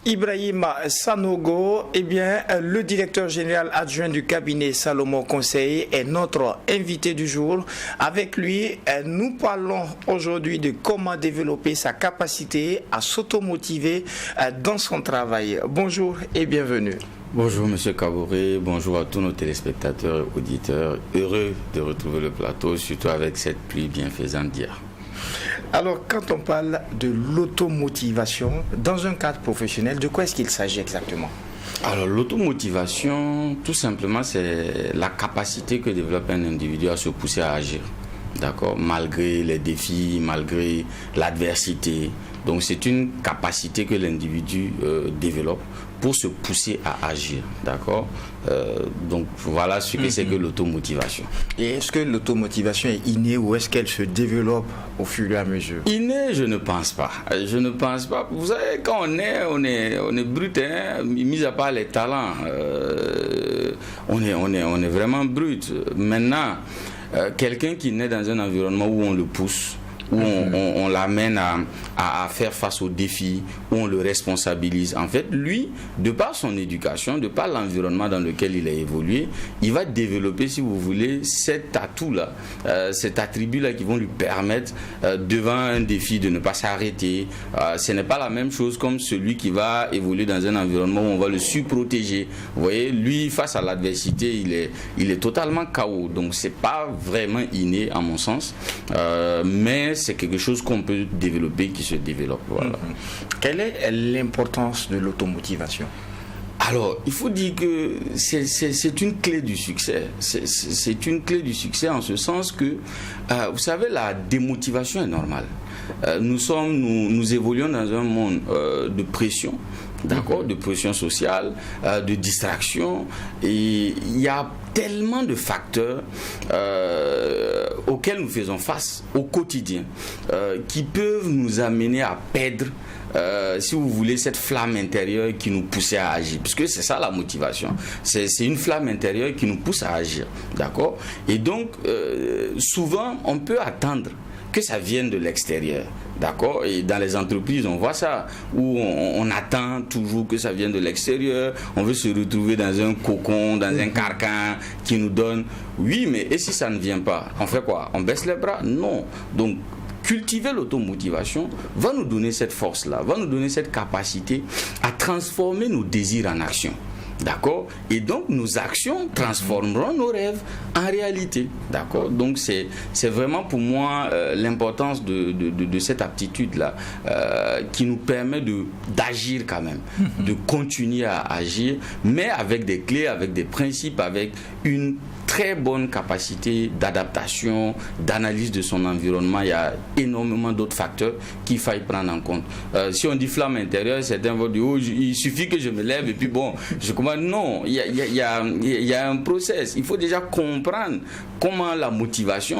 Ibrahima Sanogo, le directeur général adjoint du cabinet Salomon Conseil est notre invité du jour. Avec lui, nous parlons aujourd'hui de comment développer sa capacité à s'automotiver dans son travail. Bonjour et bienvenue. Bonjour Monsieur Kaboré, bonjour à tous nos téléspectateurs et auditeurs. Heureux de retrouver le plateau, surtout avec cette pluie bienfaisante d'hier. Alors, quand on parle de l'automotivation dans un cadre professionnel, de quoi est-ce qu'il s'agit exactement? Alors, l'automotivation, tout simplement, c'est la capacité que développe un individu à se pousser à agir. D'accord, malgré les défis, malgré l'adversité. Donc c'est une capacité que l'individu développe pour se pousser à agir. D'accord, donc voilà ce que c'est que l'automotivation. Et est-ce que l'automotivation est innée ou est-ce qu'elle se développe au fur et à mesure? Innée, je ne pense pas. Je ne pense pas. Vous savez, quand on est brut, hein, mis à part les talents, on est vraiment brut. Maintenant, quelqu'un qui naît dans un environnement où on le pousse, où on l'amène à faire face aux défis, où on le responsabilise. En fait, lui, de par son éducation, de par l'environnement dans lequel il a évolué, il va développer, si vous voulez, cet atout-là, cet attribut-là qui vont lui permettre, devant un défi, de ne pas s'arrêter. Ce n'est pas la même chose comme celui qui va évoluer dans un environnement où on va le surprotéger. Vous voyez, lui, face à l'adversité, il est totalement KO. Donc, c'est pas vraiment inné, à mon sens. Mais c'est quelque chose qu'on peut développer, qui se développe. Voilà. Quelle est l'importance de l'automotivation? Alors, il faut dire que c'est une clé du succès. C'est une clé du succès en ce sens que, vous savez, la démotivation est normale. Nous évoluons dans un monde de pression. D'accord, de pression sociale, de distraction, et il y a tellement de facteurs auxquels nous faisons face au quotidien qui peuvent nous amener à perdre, si vous voulez, cette flamme intérieure qui nous poussait à agir, puisque c'est ça la motivation, c'est une flamme intérieure qui nous pousse à agir, d'accord, et donc souvent on peut attendre que ça vienne de l'extérieur, d'accord, et dans les entreprises on voit ça, où on attend toujours que ça vienne de l'extérieur, on veut se retrouver dans un cocon, dans un carcan qui nous donne, oui, mais et si ça ne vient pas, on fait quoi? On baisse les bras? Non. Donc cultiver l'automotivation va nous donner cette force-là, va nous donner cette capacité à transformer nos désirs en action. D'accord, et donc nos actions transformeront nos rêves en réalité. D'accord, donc c'est vraiment pour moi l'importance de cette aptitude-là qui nous permet d'agir quand même, de continuer à agir, mais avec des clés, avec des principes, avec une très bonne capacité d'adaptation, d'analyse de son environnement. Il y a énormément d'autres facteurs qu'il faille prendre en compte. Si on dit flamme intérieure, certains vont dire oh, il suffit que je me lève et puis bon, je commence. Non, il y a un process. Il faut déjà comprendre comment la motivation,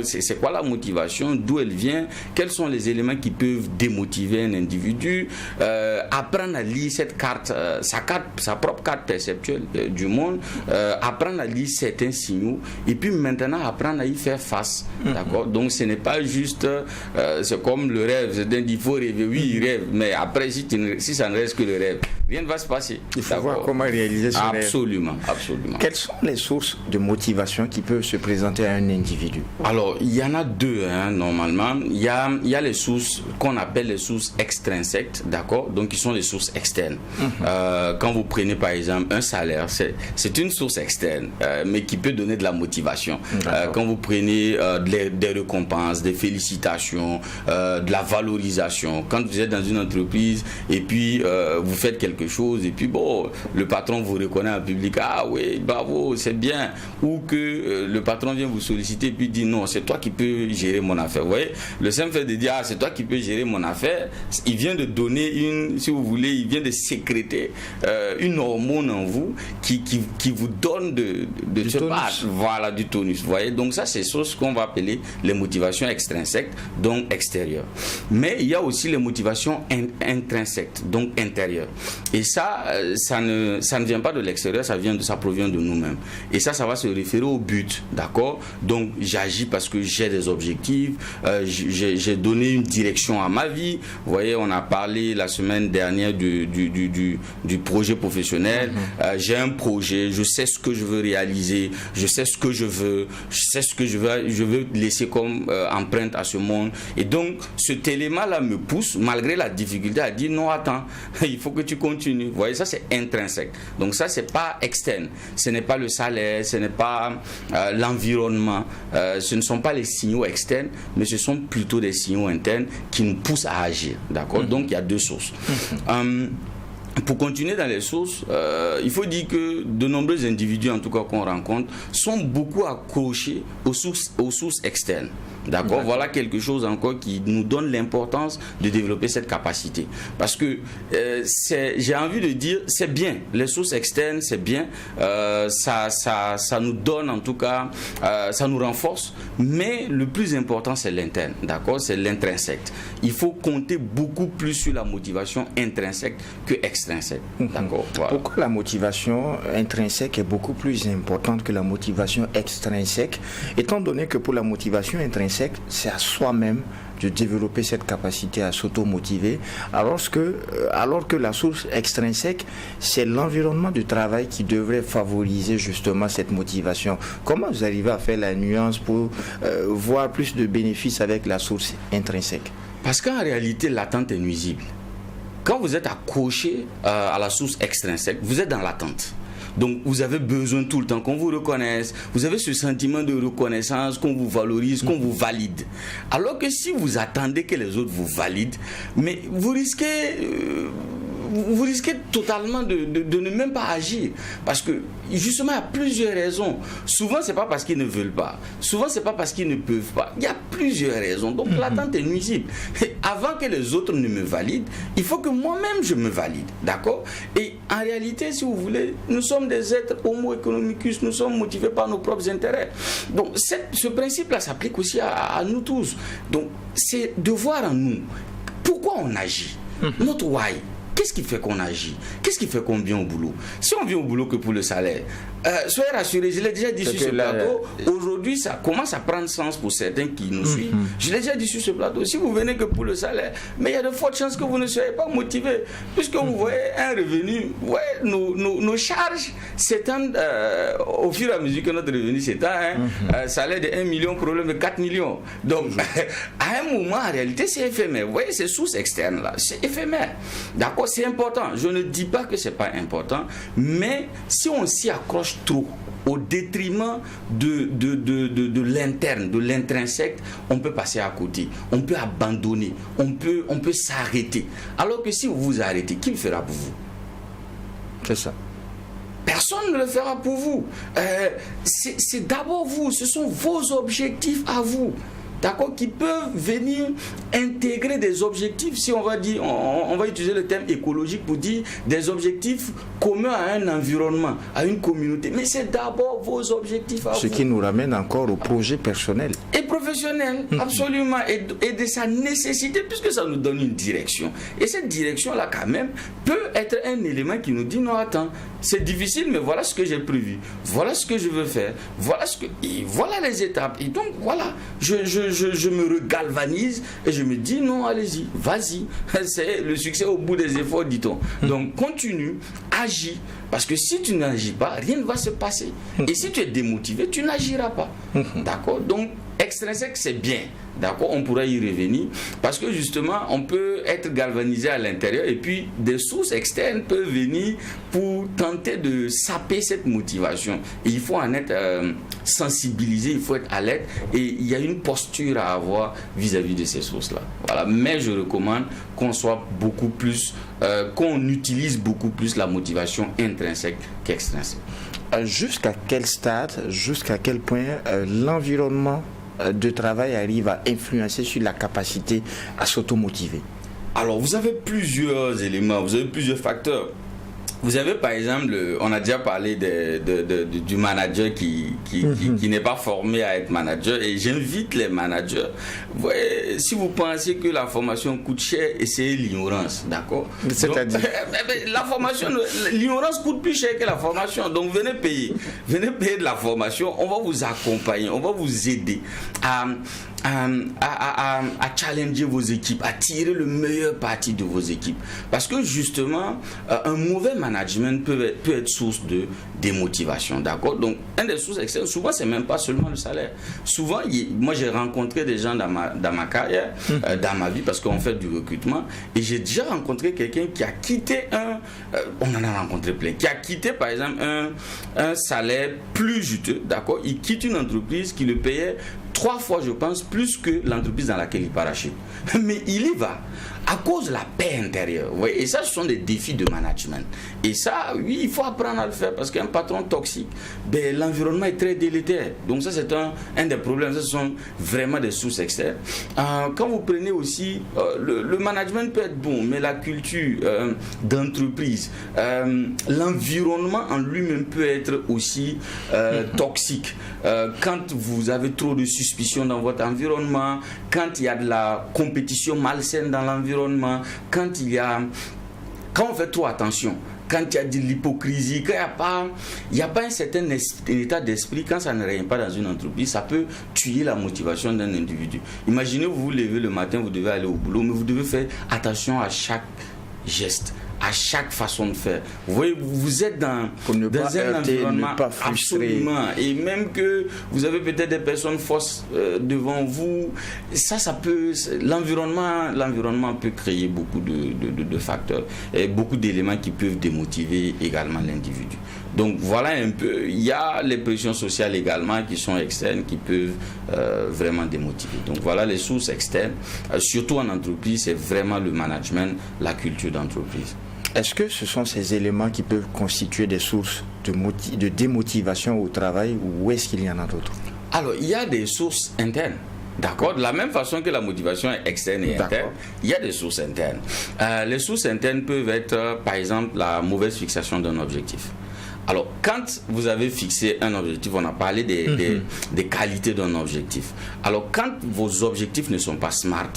c'est quoi la motivation, d'où elle vient, quels sont les éléments qui peuvent démotiver un individu, apprendre à lire cette carte, sa propre carte perceptuelle du monde, apprendre à lire certains signaux et puis maintenant apprendre à y faire face. D'accord, donc ce n'est pas juste c'est comme le rêve, c'est-à-dire il faut rêver, oui il rêve, mais après si ça ne reste que le rêve, rien ne va se passer. Il faut voir comment réaliser son rêve. Absolument. Quelles sont les sources de motivation qui peuvent se présenter à un individu? Alors il y en a deux normalement. Il y a les sources qu'on appelle les sources extrinsèques, d'accord, donc qui sont les sources externes. Quand vous prenez par exemple un salaire, c'est une source externe, mais qui peut donner de la motivation. Quand vous prenez des récompenses, des félicitations, de la valorisation, quand vous êtes dans une entreprise et puis vous faites quelque chose et puis bon, le patron vous reconnaît en public, ah oui, bravo, c'est bien, ou que le patron vient vous solliciter et puis dit non, c'est toi qui peux gérer mon affaire. Vous voyez, le simple fait de dire ah, c'est toi qui peux gérer mon affaire, il vient de donner si vous voulez, il vient de sécréter une hormone en vous qui vous donne de se battre, voilà, du tonus. Vous voyez, donc ça c'est ce qu'on va appeler les motivations extrinsèques, donc extérieures. Mais il y a aussi les motivations intrinsèques, donc intérieures. Et ça ne vient pas de l'extérieur, ça provient de nous-mêmes. Et ça va se référer au but, d'accord? Donc j'agis parce que j'ai des objectifs, j'ai donné une direction à ma vie. Vous voyez, on a parlé la semaine dernière du projet professionnel. J'ai un projet, je sais ce que je veux réaliser, je sais ce que je veux, je veux laisser comme empreinte à ce monde. Et donc cet élément-là me pousse, malgré la difficulté, à dire non, attends, il faut que tu continues. Vous voyez, ça c'est intrinsèque. Donc ça c'est pas externe. Ce n'est pas le salaire, ce n'est pas l'environnement, ce ne sont pas les signaux externes, mais ce sont plutôt des signaux internes qui nous poussent à agir. D'accord? Donc il y a deux sources. Pour continuer dans les sources, il faut dire que de nombreux individus, en tout cas qu'on rencontre, sont beaucoup accrochés aux sources externes. D'accord? Voilà quelque chose encore qui nous donne l'importance de développer cette capacité. Parce que j'ai envie de dire, c'est bien, les sources externes, c'est bien, ça nous donne en tout cas, ça nous renforce, mais le plus important c'est l'interne, d'accord? C'est l'intrinsèque. Il faut compter beaucoup plus sur la motivation intrinsèque que extrinsèque. D'accord? Voilà. Pourquoi la motivation intrinsèque est beaucoup plus importante que la motivation extrinsèque, étant donné que pour la motivation intrinsèque, c'est à soi-même de développer cette capacité à s'auto-motiver, alors que la source extrinsèque, c'est l'environnement de travail qui devrait favoriser justement cette motivation. Comment vous arrivez à faire la nuance pour voir plus de bénéfices avec la source intrinsèque? Parce qu'en réalité, l'attente est nuisible. Quand vous êtes accroché à la source extrinsèque, vous êtes dans l'attente. Donc vous avez besoin tout le temps qu'on vous reconnaisse, vous avez ce sentiment de reconnaissance, qu'on vous valorise, qu'on vous valide. Alors que si vous attendez que les autres vous valident, mais vous risquez totalement de ne même pas agir. Parce que justement, il y a plusieurs raisons. Souvent, ce n'est pas parce qu'ils ne veulent pas. Souvent, ce n'est pas parce qu'ils ne peuvent pas. Il y a plusieurs raisons. Donc, l'attente est nuisible. Et avant que les autres ne me valident, il faut que moi-même, je me valide. D'accord? Et en réalité, si vous voulez, nous sommes des êtres homo economicus, nous sommes motivés par nos propres intérêts. Donc, ce principe-là s'applique aussi à nous tous. Donc, c'est de voir en nous pourquoi on agit. Notre why. Qu'est-ce qui fait qu'on agit? Qu'est-ce qui fait qu'on vient au boulot? Si on vient au boulot que pour le salaire, soyez rassurés, je l'ai déjà dit sur ce plateau, aujourd'hui ça commence à prendre sens pour certains qui nous suivent. Je l'ai déjà dit sur ce plateau, si vous venez que pour le salaire, mais il y a de fortes chances que vous ne soyez pas motivé, puisque vous voyez un revenu, nos charges s'étendent au fur et à mesure que notre revenu s'étend, salaire de 1 million, problème de 4 millions. Donc, à un moment, en réalité, c'est éphémère. Vous voyez, ces sources externes là, c'est éphémère. D'accord? C'est important. Je ne dis pas que c'est pas important, mais si on s'y accroche trop au détriment de l'interne, de l'intrinsèque, on peut passer à côté, on peut abandonner, on peut s'arrêter. Alors que si vous vous arrêtez, qui le fera pour vous? C'est ça. Personne ne le fera pour vous. C'est d'abord vous, ce sont vos objectifs à vous. D'accord, qui peuvent venir intégrer des objectifs, si on va dire, on va utiliser le terme écologique pour dire des objectifs communs à un environnement, à une communauté. Mais c'est d'abord vos objectifs à vous. Ce qui nous ramène encore au projet personnel. Et professionnel, absolument. Et de sa nécessité, puisque ça nous donne une direction. Et cette direction-là, quand même, peut être un élément qui nous dit, non, attends, c'est difficile, mais voilà ce que j'ai prévu. Voilà ce que je veux faire. Voilà les étapes. Et donc, voilà, je me regalvanise et je me dis non, allez-y, vas-y. C'est le succès au bout des efforts, dit-on. Donc continue, agis, parce que si tu n'agis pas, rien ne va se passer. Et si tu es démotivé, tu n'agiras pas. D'accord? Donc extrinsèque, c'est bien. D'accord, on pourra y revenir parce que justement on peut être galvanisé à l'intérieur et puis des sources externes peuvent venir pour tenter de saper cette motivation. Et il faut en être sensibilisé, il faut être alerte et il y a une posture à avoir vis-à-vis de ces sources-là. Voilà, mais je recommande qu'on soit beaucoup plus, qu'on utilise beaucoup plus la motivation intrinsèque qu'extrinsèque. Jusqu'à quel stade, jusqu'à quel point l'environnement de travail arrive à influencer sur la capacité à s'automotiver? Alors, vous avez plusieurs éléments, vous avez plusieurs facteurs. Vous avez par exemple, on a déjà parlé du manager qui n'est pas formé à être manager, et j'invite les managers. Vous voyez, si vous pensez que la formation coûte cher, essayez l'ignorance, d'accord? C'est-à-dire la formation, l'ignorance coûte plus cher que la formation, donc venez payer de la formation, on va vous accompagner, on va vous aider à challenger vos équipes, à tirer le meilleur parti de vos équipes. Parce que justement, un mauvais management peut être source de démotivation, d'accord? Donc, un des sources externes, souvent, c'est même pas seulement le salaire. Souvent, moi, j'ai rencontré des gens dans ma carrière, dans ma vie, parce qu'on fait du recrutement, et j'ai déjà rencontré quelqu'un qui a quitté on en a rencontré plein, qui a quitté, par exemple, un salaire plus juteux, d'accord? Il quitte une entreprise qui le payait 3 fois, je pense, plus que l'entreprise dans laquelle il parachute. Mais il y va à cause de la paix intérieure. Oui, et ça, ce sont des défis de management. Et ça, oui, il faut apprendre à le faire, parce qu'un patron toxique, l'environnement est très délétère. Donc ça, c'est un des problèmes. Ça, ce sont vraiment des sources externes. Quand vous prenez aussi, le management peut être bon, mais la culture d'entreprise, l'environnement en lui-même peut être aussi toxique. Quand vous avez trop de suspicion dans votre environnement, quand il y a de la compétition malsaine dans l'environnement, quand on fait trop attention, quand il y a de l'hypocrisie, quand il n'y a pas un certain état d'esprit, quand ça ne règne pas dans une entreprise, ça peut tuer la motivation d'un individu. Imaginez, vous vous levez le matin, vous devez aller au boulot, mais vous devez faire attention à chaque geste, à chaque façon de faire. Vous voyez, vous êtes dans un environnement absolument, et même que vous avez peut-être des personnes fausses devant vous, ça peut, l'environnement peut créer beaucoup de facteurs et beaucoup d'éléments qui peuvent démotiver également l'individu. Donc voilà un peu, il y a les pressions sociales également qui sont externes, qui peuvent vraiment démotiver. Donc voilà les sources externes, surtout en entreprise, c'est vraiment le management, la culture d'entreprise. Est-ce que ce sont ces éléments qui peuvent constituer des sources de démotivation au travail, ou est-ce qu'il y en a d'autres? Alors, il y a des sources internes. D'accord? De la même façon que la motivation est externe et interne, il y a des sources internes. Les sources internes peuvent être, par exemple, la mauvaise fixation d'un objectif. Alors, quand vous avez fixé un objectif, on a parlé des qualités d'un objectif. Alors, quand vos objectifs ne sont pas smart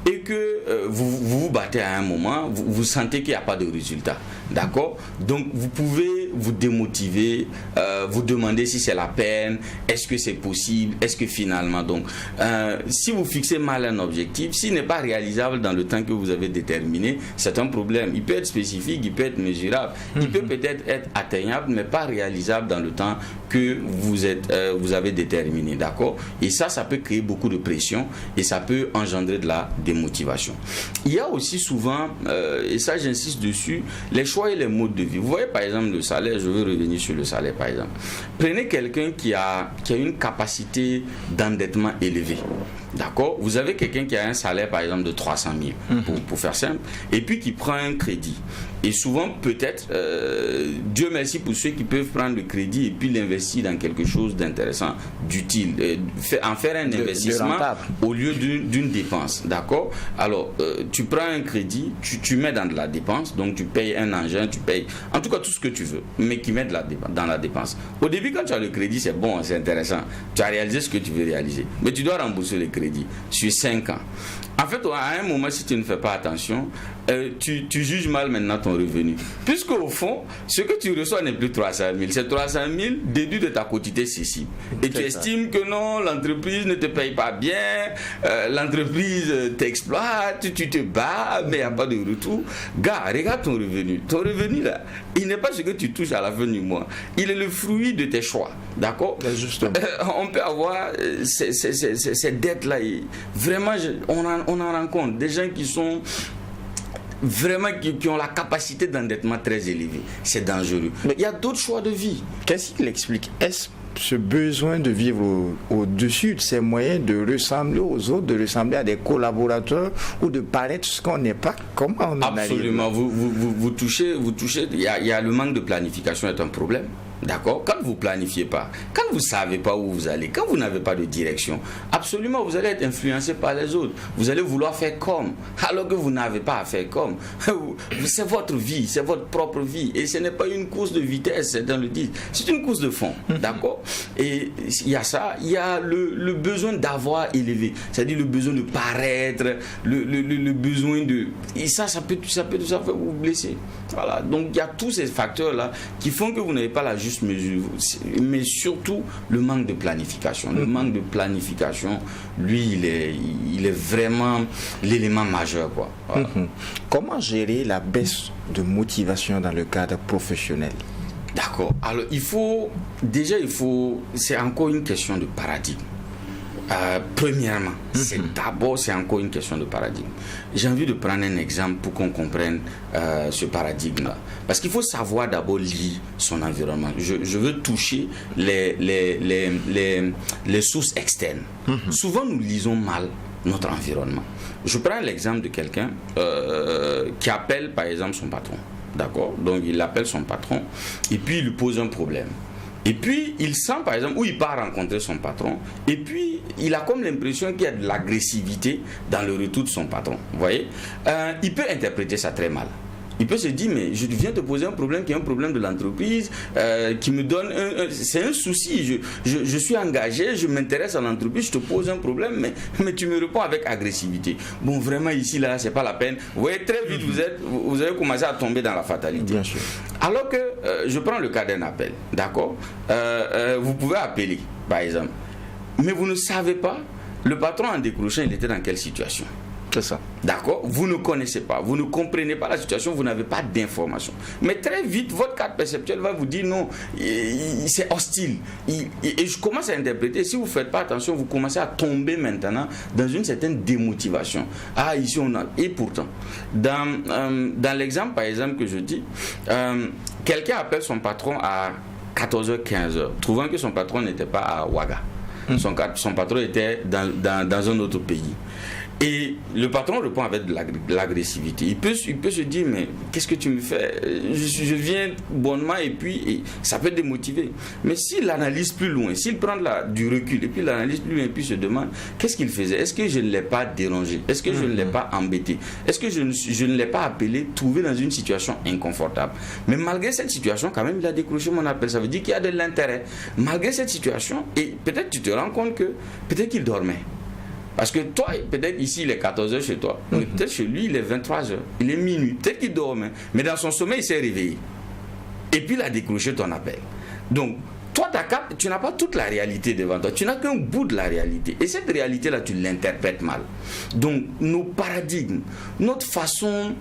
et que vous vous battez à un moment, vous sentez qu'il n'y a pas de résultat. D'accord? Donc, vous pouvez vous démotiver, vous demander si c'est la peine, est-ce que c'est possible, est-ce que finalement, donc, si vous fixez mal un objectif, s'il n'est pas réalisable dans le temps que vous avez déterminé, c'est un problème. Il peut être spécifique, il peut être mesurable, il peut peut-être être atteignable, mais pas réalisable dans le temps que vous avez déterminé. D'accord? Et ça peut créer beaucoup de pression et ça peut engendrer de la démotivation. Il y a aussi souvent, et ça j'insiste dessus, les choix et les modes de vie. Vous voyez par exemple le salaire, je veux revenir sur le salaire par exemple. Prenez quelqu'un qui a une capacité d'endettement élevée. D'accord? Vous avez quelqu'un qui a un salaire par exemple de 300 000 pour faire simple, et puis qui prend un crédit. Et souvent peut-être, Dieu merci pour ceux qui peuvent prendre le crédit et puis l'investir dans quelque chose d'intéressant, d'utile, en faire un investissement au lieu d'une dépense. D'accord? Alors, tu prends un crédit, tu mets dans de la dépense, donc tu payes un engin, tu payes en tout cas tout ce que tu veux, mais qui met dans la dépense. Au début, quand tu as le crédit, c'est bon, c'est intéressant. Tu as réalisé ce que tu veux réaliser, mais tu dois rembourser le crédit sur 5 ans. En fait, à un moment, si tu ne fais pas attention, tu juges mal maintenant ton revenu. Puisque au fond, ce que tu reçois n'est plus 300 000. C'est 300 000 déduit de ta quotité cessible. Et tu estimes que non, l'entreprise ne te paye pas bien, l'entreprise t'exploite, tu te bats, mais il n'y a pas de retour. Gars, regarde ton revenu. Ton revenu, là, il n'est pas ce que tu touches à la fin du mois. Il est le fruit de tes choix. D'accord? Justement. On peut avoir ces dettes-là. Vraiment, on en rencontre des gens qui sont vraiment qui ont la capacité d'endettement très élevée. C'est dangereux. Mais il y a d'autres choix de vie. Qu'est-ce qu'il explique? Est-ce ce besoin de vivre au-dessus de ses moyens, de ressembler aux autres, de ressembler à des collaborateurs ou de paraître ce qu'on n'est pas? Comment on en arrive? Absolument. Vous touchez. Il y a le manque de planification est un problème. D'accord? Quand vous ne planifiez pas, quand vous ne savez pas où vous allez, quand vous n'avez pas de direction, absolument, vous allez être influencé par les autres. Vous allez vouloir faire comme, alors que vous n'avez pas à faire comme. C'est votre vie, c'est votre propre vie. Et ce n'est pas une course de vitesse, certains le disent. C'est une course de fond. D'accord? Et il y a ça, il y a le besoin d'avoir élevé. C'est-à-dire le besoin de paraître, le besoin de... Et ça peut tout ça vous blesser. Voilà. Donc, il y a tous ces facteurs-là qui font que vous n'avez pas la juste mesure. Mais surtout, le manque de planification. Le manque de planification, lui, il est vraiment l'élément majeur, quoi. Voilà. Comment gérer la baisse de motivation dans le cadre professionnel? D'accord. Alors, c'est encore une question de paradigme. Premièrement, c'est encore une question de paradigme. J'ai envie de prendre un exemple pour qu'on comprenne ce paradigme-là. Parce qu'il faut savoir d'abord lire son environnement. Je veux toucher les sources externes. Souvent, nous lisons mal notre environnement. Je prends l'exemple de quelqu'un qui appelle, par exemple, son patron. D'accord? Donc, il appelle son patron et puis il lui pose un problème. Et puis, il sent, par exemple, où il part rencontrer son patron, et puis, il a comme l'impression qu'il y a de l'agressivité dans le retour de son patron. Vous voyez? Il peut interpréter ça très mal. Il peut se dire, mais je viens te poser un problème qui est un problème de l'entreprise, qui me donne c'est un souci. Je suis engagé, je m'intéresse à l'entreprise, je te pose un problème, mais tu me réponds avec agressivité. Bon, vraiment, ici, là, c'est pas la peine. Vous voyez, très vite, vous avez commencé à tomber dans la fatalité. Bien sûr. Alors que, je prends le cas d'un appel, d'accord? Vous pouvez appeler, par exemple. Mais vous ne savez pas, le patron en décrochant, il était dans quelle situation? C'est ça. D'accord? Vous ne connaissez pas, vous ne comprenez pas la situation, vous n'avez pas d'informations. Mais très vite, votre cadre perceptuel va vous dire non, c'est hostile. Et je commence à interpréter, si vous ne faites pas attention, vous commencez à tomber maintenant dans une certaine démotivation. Ah, ici on a... Et pourtant, dans l'exemple, par exemple, que je dis, quelqu'un appelle son patron à 14h, 15h, trouvant que son patron n'était pas à Ouaga. Son patron était dans un autre pays. Et le patron répond avec de l'agressivité. Il peut se dire, mais qu'est-ce que tu me fais? Je viens bonnement et puis ça peut démotiver. Mais s'il analyse plus loin, s'il prend du recul et puis l'analyse plus loin et puis se demande, qu'est-ce qu'il faisait? Est-ce que je ne l'ai pas dérangé? Est-ce que je ne l'ai pas embêté? Est-ce que je ne l'ai pas appelé, trouvé dans une situation inconfortable? Mais malgré cette situation, quand même, il a décroché mon appel. Ça veut dire qu'il y a de l'intérêt. Malgré cette situation, et peut-être tu te rends compte que peut-être qu'il dormait. Parce que toi, peut-être ici, il est 14h chez toi. Mais peut-être chez lui, il est 23h. Il est minuit. Peut-être qu'il dormait. Mais dans son sommeil, il s'est réveillé. Et puis, il a décroché ton appel. Donc, toi, tu n'as pas toute la réalité devant toi. Tu n'as qu'un bout de la réalité. Et cette réalité-là, tu l'interprètes mal. Donc, nos paradigmes, notre façon...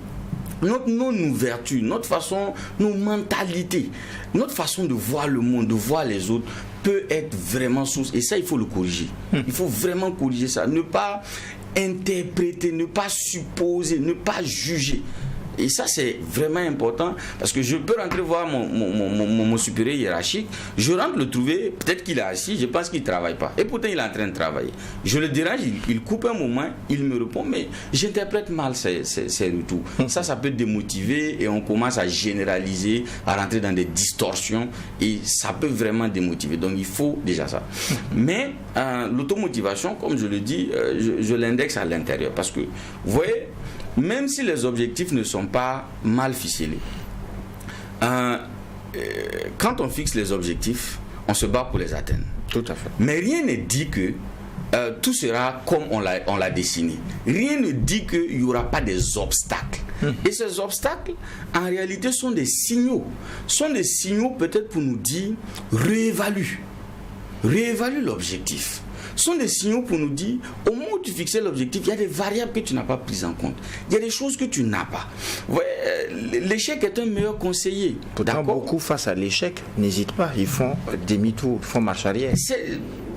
Notre non-ouverture, notre façon, nos mentalités, notre façon de voir le monde, de voir les autres peut être vraiment source. Et ça, il faut le corriger. Il faut vraiment corriger ça. Ne pas interpréter, ne pas supposer, ne pas juger. Et ça, c'est vraiment important parce que je peux rentrer voir mon supérieur hiérarchique, je rentre le trouver, peut-être qu'il est assis, je pense qu'il ne travaille pas. Et pourtant, il est en train de travailler. Je le dérange, il coupe un moment, il me répond, mais j'interprète mal ces retours. Ça peut démotiver et on commence à généraliser, à rentrer dans des distorsions et ça peut vraiment démotiver. Donc, il faut déjà ça. Mais l'automotivation, comme je le dis, je l'indexe à l'intérieur parce que, vous voyez, même si les objectifs ne sont pas mal ficelés, quand on fixe les objectifs, on se bat pour les atteindre. Tout à fait. Mais rien ne dit que tout sera comme on l'a dessiné. Rien ne dit qu'il n'y aura pas des obstacles. Et ces obstacles, en réalité, sont des signaux. Sont des signaux peut-être pour nous dire, réévalue l'objectif. Sont des signaux pour nous dire, au moment où tu fixais l'objectif, il y a des variables que tu n'as pas prises en compte. Il y a des choses que tu n'as pas. Ouais, l'échec est un meilleur conseiller. Pourtant, beaucoup face à l'échec n'hésitent pas. Ils font demi-tour, ils font marche arrière.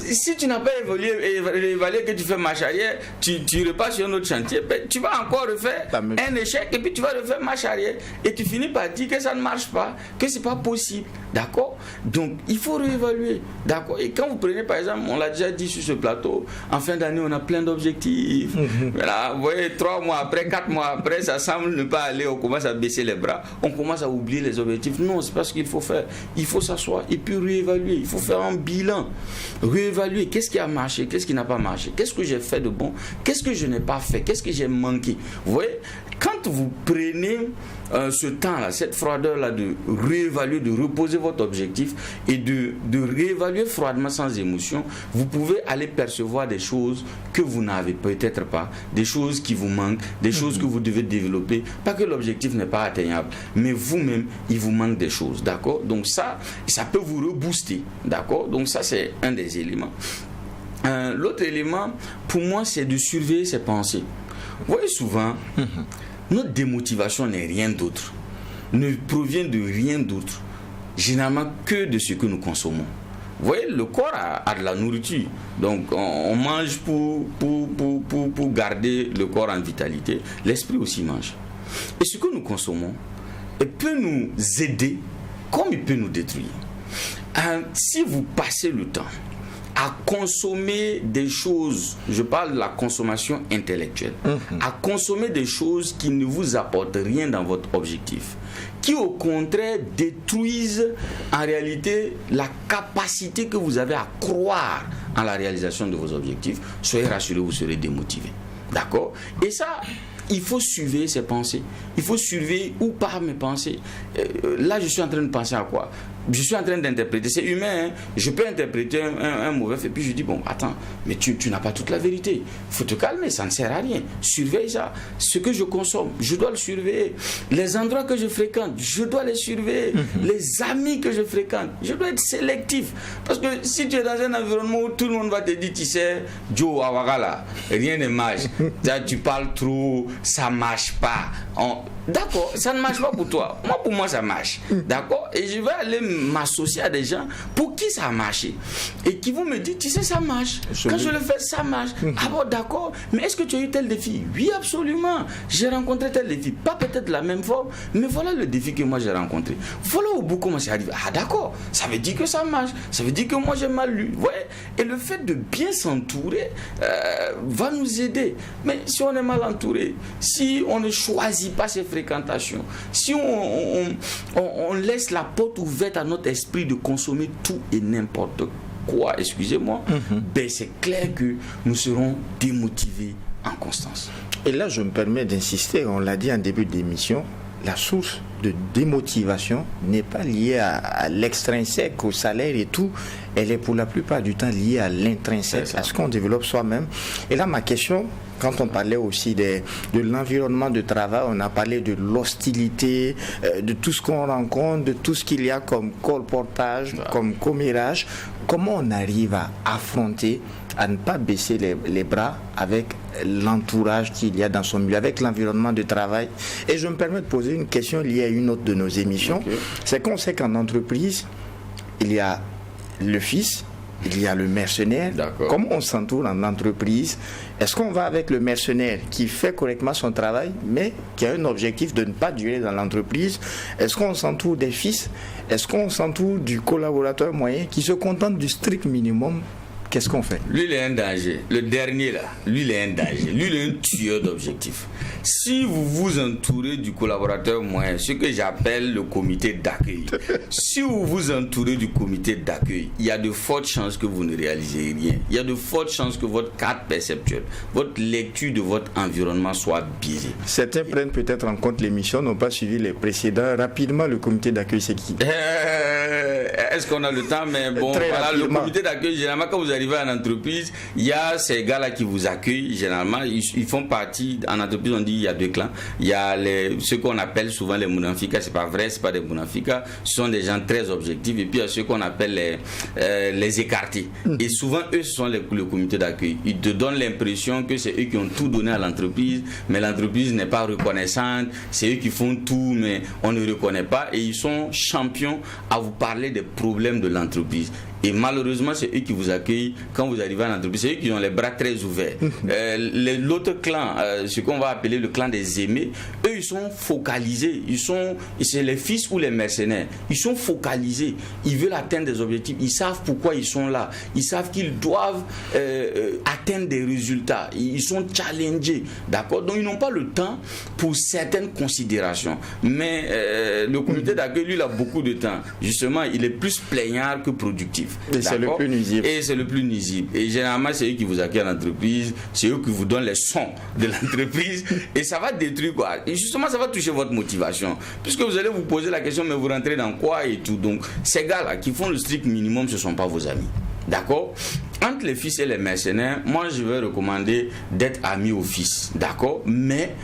si tu n'as pas évalué que tu fais marche arrière, tu repars sur un autre chantier, tu vas encore refaire un échec et puis tu vas refaire marche arrière. Et tu finis par dire que ça ne marche pas, que c'est pas possible. D'accord? Donc, il faut réévaluer. D'accord? Et quand vous prenez, par exemple, on l'a déjà dit sur ce plateau, en fin d'année, on a plein d'objectifs. Voilà, vous voyez, 3 mois après, 4 mois après, ça semble ne pas aller, on commence à baisser les bras, on commence à oublier les objectifs. Non, c'est pas ce qu'il faut faire. Il faut s'asseoir et puis réévaluer. Il faut faire un bilan. Réévaluer. Qu'est-ce qui a marché? Qu'est-ce qui n'a pas marché? Qu'est-ce que j'ai fait de bon? Qu'est-ce que je n'ai pas fait? Qu'est-ce que j'ai manqué? Vous voyez, quand vous prenez ce temps-là, cette froideur-là de réévaluer, de reposer votre objectif et de réévaluer froidement sans émotion, vous pouvez aller percevoir des choses que vous n'avez peut-être pas, des choses qui vous manquent, des choses que vous devez développer. Pas que l'objectif n'est pas atteignable, mais vous-même, il vous manque des choses, d'accord? Donc ça peut vous rebooster, d'accord? Donc ça, c'est un des éléments. L'autre élément, pour moi, c'est de surveiller ses pensées. Vous voyez souvent, notre démotivation n'est rien d'autre, ne provient de rien d'autre, généralement que de ce que nous consommons. Vous voyez, le corps a de la nourriture, donc on mange pour garder le corps en vitalité, l'esprit aussi mange. Et ce que nous consommons, il peut nous aider comme il peut nous détruire. Si vous passez le temps à consommer des choses, je parle de la consommation intellectuelle, à consommer des choses qui ne vous apportent rien dans votre objectif, qui au contraire détruisent en réalité la capacité que vous avez à croire en la réalisation de vos objectifs, soyez rassurés, vous serez démotivé. D'accord? Et ça, il faut surveiller ses pensées. Il faut surveiller où partent mes pensées. Là, je suis en train de penser à quoi? Je suis en train d'interpréter. C'est humain, hein? Je peux interpréter un mauvais fait. Puis je dis, bon, attends, mais tu n'as pas toute la vérité. Il faut te calmer, ça ne sert à rien. Surveille ça. Ce que je consomme, je dois le surveiller. Les endroits que je fréquente, je dois les surveiller. Les amis que je fréquente, je dois être sélectif. Parce que si tu es dans un environnement où tout le monde va te dire, tu sais, Joe Awagala, rien ne marche. Tu parles trop, ça ne marche pas. D'accord, ça ne marche pas pour toi. Pour moi, ça marche. D'accord? Et je vais aller m'associer à des gens pour qui ça a marché. Et qui vont me dire, tu sais, ça marche. Quand je le fais, ça marche. Ah bon, d'accord. Mais est-ce que tu as eu tel défi? Oui, absolument. J'ai rencontré tel défi. Pas peut-être la même forme, mais voilà le défi que moi j'ai rencontré. Voilà au bout comment c'est arrivé. Ah d'accord, ça veut dire que ça marche. Ça veut dire que moi j'ai mal lu. Ouais. Et le fait de bien s'entourer va nous aider. Mais si on est mal entouré, si on ne choisit pas ses fréquentations, si on laisse la porte ouverte à notre esprit de consommer tout et n'importe quoi, excusez-moi, ben c'est clair que nous serons démotivés en constance. Et là, je me permets d'insister, on l'a dit en début d'émission, la source de démotivation n'est pas liée à l'extrinsèque, au salaire et tout, elle est pour la plupart du temps liée à l'intrinsèque, à ce qu'on développe soi-même. Et là, ma question, quand on parlait aussi de l'environnement de travail, on a parlé de l'hostilité, de tout ce qu'on rencontre, de tout ce qu'il y a comme colportage, comme commérage. Comment on arrive à affronter, à ne pas baisser les bras avec l'entourage qu'il y a dans son milieu, avec l'environnement de travail? Et je me permets de poser une question liée à une autre de nos émissions. C'est qu'on sait qu'en entreprise, il y a le fils, il y a le mercenaire. Comment on s'entoure en entreprise? Est-ce qu'on va avec le mercenaire qui fait correctement son travail, mais qui a un objectif de ne pas durer dans l'entreprise? Est-ce qu'on s'entoure des fils? Est-ce qu'on s'entoure du collaborateur moyen qui se contente du strict minimum? Qu'est-ce qu'on fait? Lui, il est un danger. Le dernier, là, lui, il est un danger. Lui, il est un tueur d'objectifs. Si vous vous entourez du collaborateur moyen, ce que j'appelle le comité d'accueil, si vous vous entourez du comité d'accueil, il y a de fortes chances que vous ne réalisez rien. Il y a de fortes chances que votre carte perceptuelle, votre lecture de votre environnement soit biaisée. Certains prennent peut-être en compte l'émission, n'ont pas suivi les précédents. Rapidement, le comité d'accueil, c'est qui? Est-ce qu'on a le temps? Mais bon, voilà, le comité d'accueil, généralement, quand vous arrivez en entreprise, il y a ces gars-là qui vous accueillent. Généralement, ils font partie, en entreprise, on dit il y a deux clans. Il y a ceux qu'on appelle souvent les mounafika. C'est pas vrai, c'est pas des mounafika. Ce sont des gens très objectifs. Et puis il y a ceux qu'on appelle les écartés. Et souvent, eux, ce sont le comité d'accueil. Ils te donnent l'impression que c'est eux qui ont tout donné à l'entreprise, mais l'entreprise n'est pas reconnaissante. C'est eux qui font tout, mais on ne reconnaît pas. Et ils sont champions à vous parler des problèmes de l'entreprise. Et malheureusement, c'est eux qui vous accueillent quand vous arrivez à l'entreprise. C'est eux qui ont les bras très ouverts. L'autre clan, ce qu'on va appeler le clan des aimés, eux, ils sont focalisés. C'est les fils ou les mercenaires. Ils sont focalisés. Ils veulent atteindre des objectifs. Ils savent pourquoi ils sont là. Ils savent qu'ils doivent atteindre des résultats. Ils sont challengés. D'accord? Donc, ils n'ont pas le temps pour certaines considérations. Mais le comité d'accueil, lui, il a beaucoup de temps. Justement, il est plus plaignard que productif. Et c'est le plus nuisible. Et c'est le plus nuisible. Et généralement, c'est eux qui vous accueillent à l'entreprise, c'est eux qui vous donnent les sons de l'entreprise. Et ça va détruire quoi. Et justement, ça va toucher votre motivation. Puisque vous allez vous poser la question, mais vous rentrez dans quoi et tout. Donc, ces gars-là qui font le strict minimum, ce ne sont pas vos amis. D'accord? Entre les fils et les mercenaires, moi, je vais recommander d'être ami aux fils. D'accord? Mais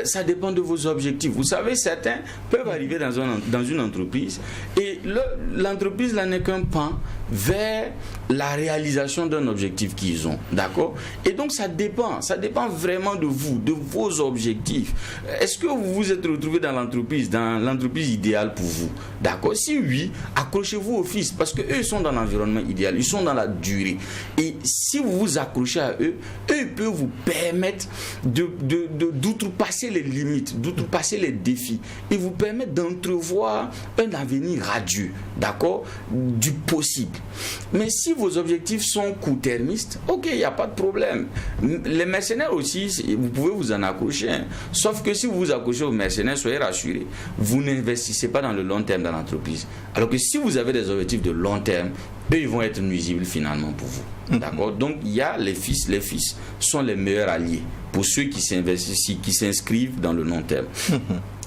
ça dépend de vos objectifs. Vous savez, certains peuvent arriver dans une entreprise et l'entreprise là n'est qu'un pan vers la réalisation d'un objectif qu'ils ont. D'accord? Et donc ça dépend vraiment de vous, de vos objectifs. Est-ce que vous vous êtes retrouvé dans l'entreprise idéale pour vous? D'accord? Si oui, accrochez-vous aux fils parce que eux sont dans l'environnement idéal, ils sont dans la durée. Et si vous vous accrochez à eux, eux peuvent vous permettre d'outrepasser les limites, d'outrepasser les défis et vous permettre d'entrevoir un avenir radieux, d'accord, du possible. Mais si vos objectifs sont court-termistes, ok, il n'y a pas de problème. Les mercenaires aussi, vous pouvez vous en accrocher, hein. Sauf que si vous vous accrochez aux mercenaires, soyez rassurés, vous n'investissez pas dans le long terme dans l'entreprise. Alors que si vous avez des objectifs de long terme, eux, ils vont être nuisibles finalement pour vous. D'accord? Donc, il y a les fils. Les fils sont les meilleurs alliés pour ceux qui s'investissent, qui s'inscrivent dans le long terme.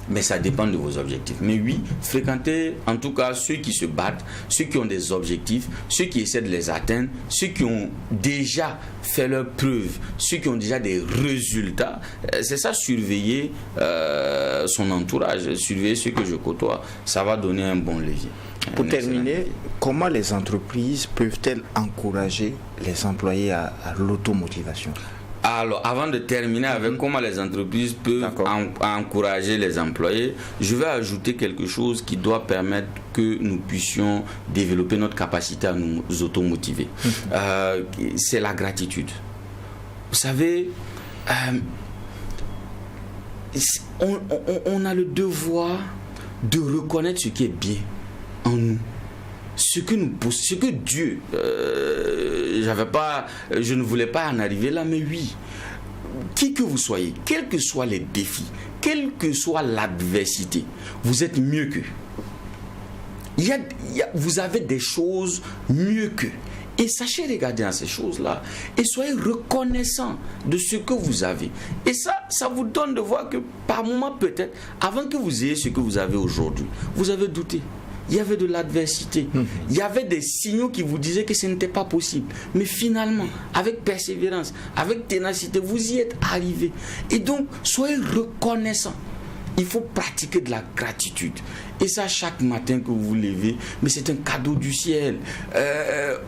Mais ça dépend de vos objectifs. Mais oui, fréquentez en tout cas ceux qui se battent, ceux qui ont des objectifs, ceux qui essaient de les atteindre, ceux qui ont déjà fait leurs preuves, ceux qui ont déjà des résultats. C'est ça, surveiller son entourage, surveiller ceux que je côtoie. Ça va donner un bon levier. Pour terminer, comment les entreprises peuvent-elles encourager les employés à l'automotivation? Alors, avant de terminer avec comment les entreprises peuvent encourager les employés, je vais ajouter quelque chose qui doit permettre que nous puissions développer notre capacité à nous automotiver. C'est la gratitude. Vous savez, on a le devoir de reconnaître ce qui est bien en nous. Ce que Dieu, je ne voulais pas en arriver là, mais oui, qui que vous soyez, quels que soient les défis, quelle que soit l'adversité, vous êtes mieux qu'eux. Vous avez des choses mieux qu'eux. Et sachez regarder à ces choses-là et soyez reconnaissants de ce que vous avez. Et ça vous donne de voir que par moment peut-être, avant que vous ayez ce que vous avez aujourd'hui, vous avez douté. Il y avait de l'adversité. Il y avait des signaux qui vous disaient que ce n'était pas possible. Mais finalement, avec persévérance, avec ténacité, vous y êtes arrivé. Et donc, soyez reconnaissants. Il faut pratiquer de la gratitude. Et ça, chaque matin que vous vous levez, mais c'est un cadeau du ciel.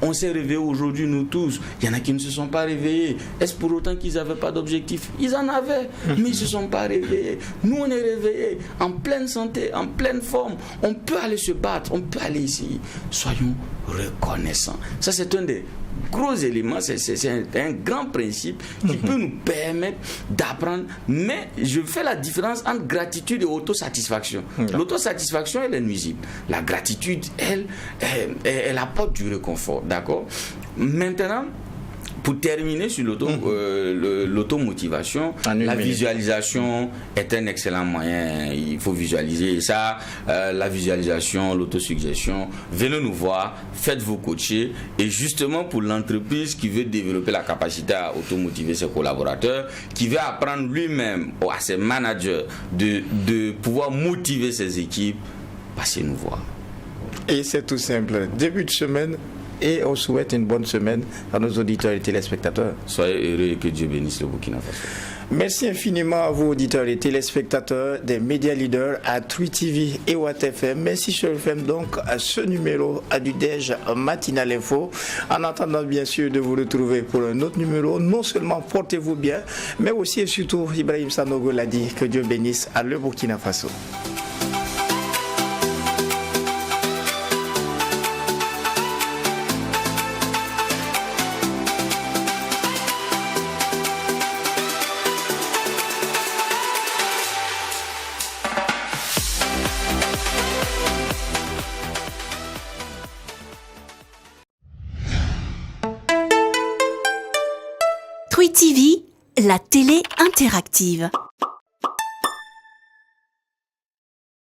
On s'est réveillés aujourd'hui, nous tous. Il y en a qui ne se sont pas réveillés. Est-ce pour autant qu'ils n'avaient pas d'objectif? Ils en avaient, mais ils ne se sont pas réveillés. Nous, on est réveillés, en pleine santé, en pleine forme. On peut aller se battre, on peut aller essayer. Soyons reconnaissants. Ça, c'est un des gros éléments, c'est un grand principe qui peut nous permettre d'apprendre. Mais je fais la différence entre gratitude et autosatisfaction. L'autosatisfaction, elle est nuisible. La gratitude, elle apporte du réconfort. D'accord? Maintenant, pour terminer sur l'automotivation, la visualisation est un excellent moyen. Il faut visualiser. Et ça, la visualisation, l'autosuggestion, venez nous voir, faites vos coachés. Et justement, pour l'entreprise qui veut développer la capacité à automotiver ses collaborateurs, qui veut apprendre lui-même à ses managers de pouvoir motiver ses équipes, passez nous voir. Et c'est tout simple. Début de semaine, et on souhaite une bonne semaine à nos auditeurs et téléspectateurs. Soyez heureux et que Dieu bénisse le Burkina Faso. Merci infiniment à vous, auditeurs et téléspectateurs des médias leaders à Twi TV et Watt FM. Merci sur FM donc à ce numéro du DEJ Matinal Info. En attendant bien sûr de vous retrouver pour un autre numéro, non seulement portez-vous bien, mais aussi et surtout, Ibrahim Sanogo l'a dit, que Dieu bénisse à le Burkina Faso. Trui TV, la télé interactive.